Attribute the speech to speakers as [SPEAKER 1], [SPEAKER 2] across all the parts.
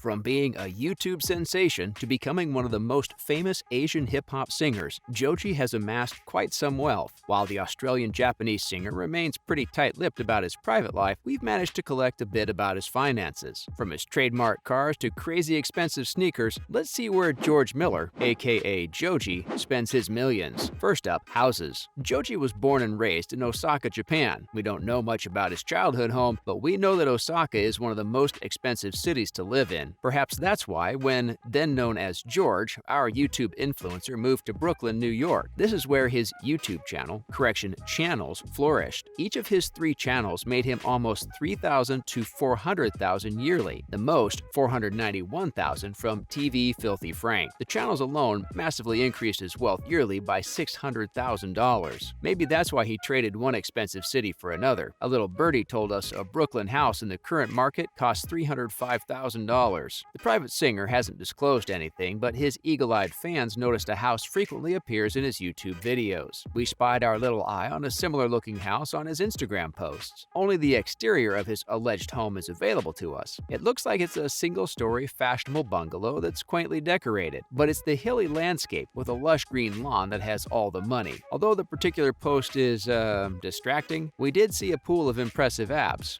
[SPEAKER 1] From being a YouTube sensation to becoming one of the most famous Asian hip-hop singers, Joji has amassed quite some wealth. While the Australian Japanese singer remains pretty tight-lipped about his private life, we've managed to collect a bit about his finances. From his trademark cars to crazy expensive sneakers, let's see where George Miller, aka Joji, spends his millions. First up, houses. Joji was born and raised in Osaka, Japan. We don't know much about his childhood home, but we know that Osaka is one of the most expensive cities to live in. Perhaps that's why, when then known as George, our YouTube influencer moved to Brooklyn, New York. This is where his YouTube channels flourished. Each of his 3 channels made him almost $3,000 to $400,000 yearly, the most $491,000 from TV Filthy Frank. The channels alone massively increased his wealth yearly by $600,000. Maybe that's why he traded one expensive city for another. A little birdie told us a Brooklyn house in the current market costs $305,000. The private singer hasn't disclosed anything, but his eagle-eyed fans noticed a house frequently appears in his YouTube videos. We spied our little eye on a similar-looking house on his Instagram posts. Only the exterior of his alleged home is available to us. It looks like it's a single-story fashionable bungalow that's quaintly decorated, but it's the hilly landscape with a lush green lawn that has all the money. Although the particular post is, distracting, we did see a pool of impressive size.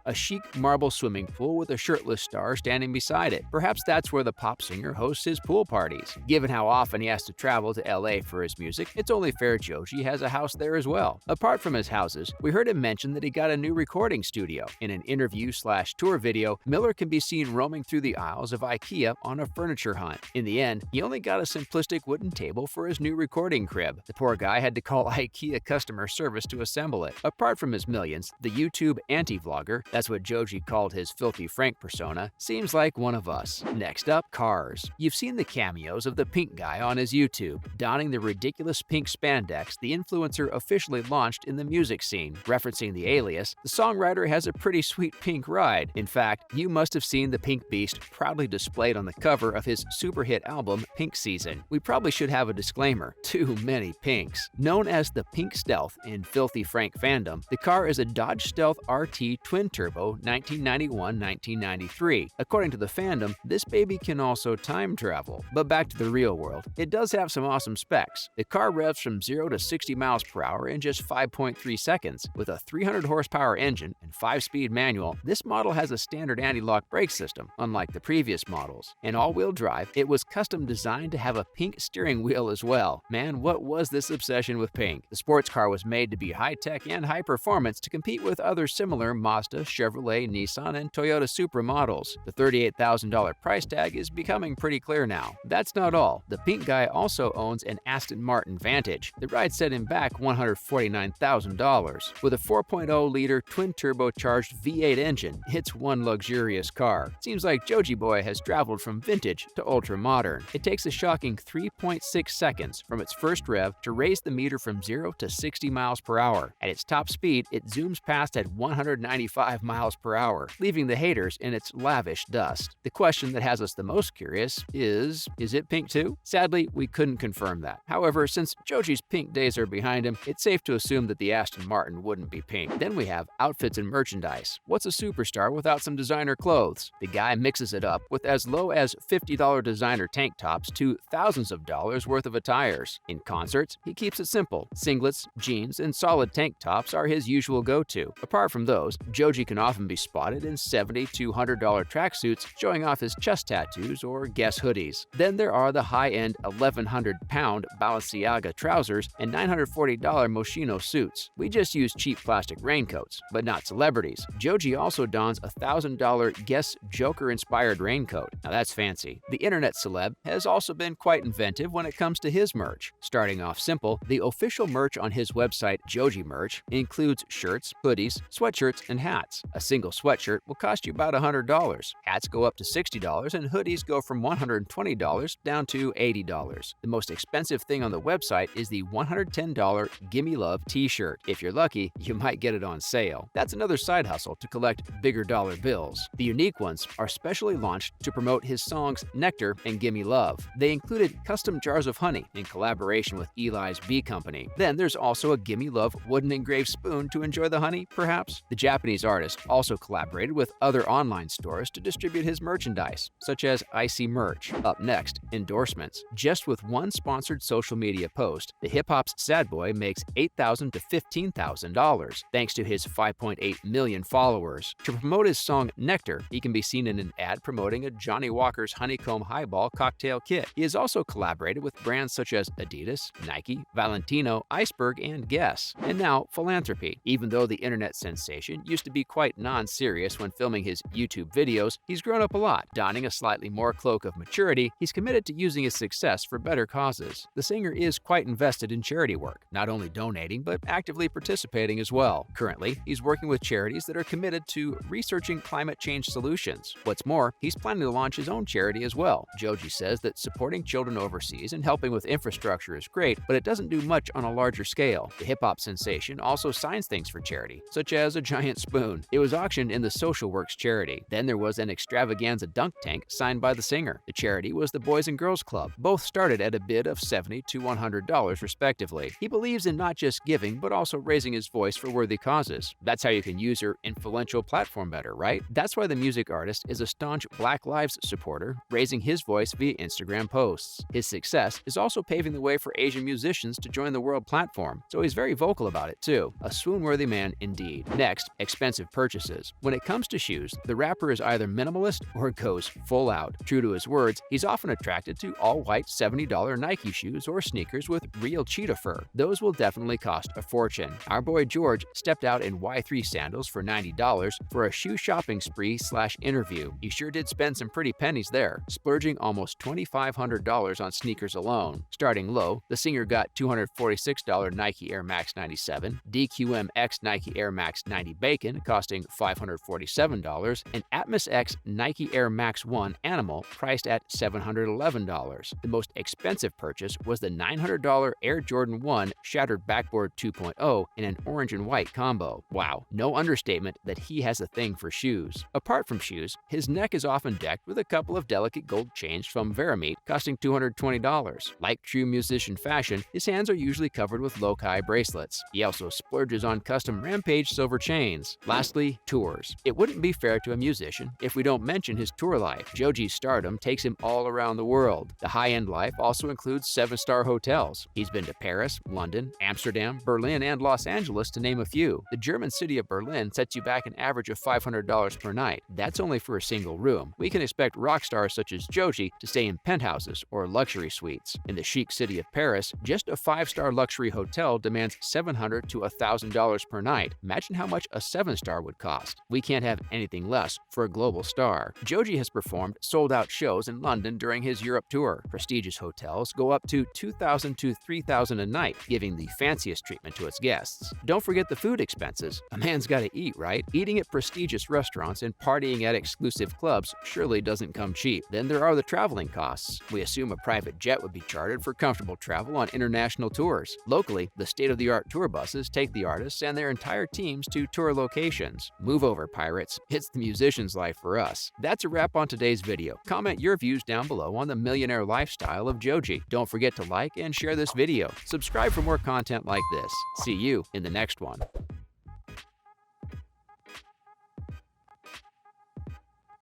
[SPEAKER 1] A chic marble swimming pool with a shirtless star standing beside it. Perhaps that's where the pop singer hosts his pool parties. Given how often he has to travel to LA for his music, it's only fair Joji has a house there as well. Apart from his houses, we heard him mention that he got a new recording studio. In an interview/tour video, Miller can be seen roaming through the aisles of IKEA on a furniture hunt. In the end, he only got a simplistic wooden table for his new recording crib. The poor guy had to call IKEA customer service to assemble it. Apart from his millions, the YouTube anti-vlogger, that's what Joji called his Filthy Frank persona, seems like one of us. Next up, cars. You've seen the cameos of the pink guy on his YouTube. Donning the ridiculous pink spandex, the influencer officially launched in the music scene. Referencing the alias, the songwriter has a pretty sweet pink ride. In fact, you must have seen the pink beast proudly displayed on the cover of his super hit album, Pink Season. We probably should have a disclaimer. Too many pinks. Known as the Pink Stealth in Filthy Frank fandom, the car is a Dodge Stealth RT twin-turbo 1991-1993. According to the fandom, this baby can also time travel. But back to the real world. It does have some awesome specs. The car revs from 0 to 60 miles per hour in just 5.3 seconds. With a 300 horsepower engine and 5-speed manual, this model has a standard anti-lock brake system, unlike the previous models. In all-wheel drive, it was custom designed to have a pink steering wheel as well. Man, what was this obsession with pink? The sports car was made to be high-tech and high-performance to compete with other similar Mazda, Chevrolet, Nissan, and Toyota Supra models. The $38,000 price tag is becoming pretty clear now. That's not all. The pink guy also owns an Aston Martin Vantage. The ride set him back $149,000. With a 4.0-liter twin-turbocharged V8 engine, it's one luxurious car. Seems like Joji Boy has traveled from vintage to ultra-modern. It takes a shocking 3.6 seconds from its first rev to raise the meter from 0 to 60 miles per hour. At its top speed, it zooms past at 195 miles per hour, leaving the haters in its lavish dust. The question that has us the most curious is it pink too? Sadly, we couldn't confirm that. However, since Joji's pink days are behind him, it's safe to assume that the Aston Martin wouldn't be pink. Then we have outfits and merchandise. What's a superstar without some designer clothes? The guy mixes it up with as low as $50 designer tank tops to thousands of dollars worth of attires. In concerts, he keeps it simple. Singlets, jeans, and solid tank tops are his usual go-to. Apart from those, Joji can often be spotted in $70 to $100 tracksuits showing off his chest tattoos or Guess hoodies. Then there are the high-end 1,100-pound Balenciaga trousers and $940 Moschino suits. We just use cheap plastic raincoats, but not celebrities. Joji also dons a $1,000 Guess Joker-inspired raincoat. Now that's fancy. The internet celeb has also been quite inventive when it comes to his merch. Starting off simple, the official merch on his website, Joji Merch, includes shirts, hoodies, sweatshirts, and hats. A single sweatshirt will cost you about $100. Hats go up to $60 and hoodies go from $120 down to $80. The most expensive thing on the website is the $110 Gimme Love t-shirt. If you're lucky, you might get it on sale. That's another side hustle to collect bigger dollar bills. The unique ones are specially launched to promote his songs Nectar and Gimme Love. They included custom jars of honey in collaboration with Eli's Bee Company. Then there's also a Gimme Love wooden engraved spoon to enjoy the honey, perhaps? The Japanese artist also collaborated with other online stores stores to distribute his merchandise, such as Icy merch. Up next, endorsements. Just with one sponsored social media post, the hip-hop's sad boy makes $8,000 to $15,000 thanks to his 5.8 million followers. To promote his song Nectar, he can be seen in an ad promoting a Johnny Walker's Honeycomb Highball cocktail kit. He has also collaborated with brands such as Adidas, Nike, Valentino, Iceberg, and Guess. And now, philanthropy. Even though the internet sensation used to be quite non-serious when filming his YouTube videos, he's grown up a lot. Donning a slightly more cloak of maturity, he's committed to using his success for better causes. The singer is quite invested in charity work, not only donating, but actively participating as well. Currently, he's working with charities that are committed to researching climate change solutions. What's more, he's planning to launch his own charity as well. Joji says that supporting children overseas and helping with infrastructure is great, but it doesn't do much on a larger scale. The hip-hop sensation also signs things for charity, such as a giant spoon. It was auctioned in the Social Works charity. Then there was an extravaganza dunk tank signed by the singer. The charity was the Boys and Girls Club. Both started at a bid of $70 to $100 respectively. He believes in not just giving, but also raising his voice for worthy causes. That's how you can use your influential platform better, right? That's why the music artist is a staunch Black Lives supporter, raising his voice via Instagram posts. His success is also paving the way for Asian musicians to join the world platform, so he's very vocal about it too. A swoon-worthy man indeed. Next, expensive purchases. When it comes to shoes, the rapper is either minimalist or goes full out. True to his words, he's often attracted to all-white $70 Nike shoes or sneakers with real cheetah fur. Those will definitely cost a fortune. Our boy George stepped out in Y3 sandals for $90 for a shoe shopping spree/interview. He sure did spend some pretty pennies there, splurging almost $2,500 on sneakers alone. Starting low, the singer got $246 Nike Air Max 97, DQM X Nike Air Max 90 Bacon costing $547, and Atmos X Nike Air Max 1 Animal priced at $711. The most expensive purchase was the $900 Air Jordan 1 Shattered Backboard 2.0 in an orange and white combo. Wow, no understatement that he has a thing for shoes. Apart from shoes, his neck is often decked with a couple of delicate gold chains from Veramite costing $220. Like true musician fashion, his hands are usually covered with loci bracelets. He also splurges on custom Rampage silver chains. Lastly, tours. It wouldn't be fair to a musician if we don't mention his tour life. Joji's stardom takes him all around the world. The high-end life also includes 7-star hotels. He's been to Paris, London, Amsterdam, Berlin, and Los Angeles to name a few. The German city of Berlin sets you back an average of $500 per night. That's only for a single room. We can expect rock stars such as Joji to stay in penthouses or luxury suites. In the chic city of Paris, just a 5-star luxury hotel demands $700 to $1,000 per night. Imagine how much a 7-star would cost. We can't have anything less for a global star. Joji has performed sold-out shows in London during his Europe tour. Prestigious hotels go up to $2,000 to $3,000 a night, giving the fanciest treatment to its guests. Don't forget the food expenses. A man's gotta eat, right? Eating at prestigious restaurants and partying at exclusive clubs surely doesn't come cheap. Then there are the traveling costs. We assume a private jet would be chartered for comfortable travel on international tours. Locally, the state-of-the-art tour buses take the artists and their entire teams to tour locations. Move over, pirates. It's the musician's life for us. That's a wrap on today's video. Comment your views down below on the millionaire lifestyle of Joji. Don't forget to like and share this video. Subscribe for more content like this. See you in the next one.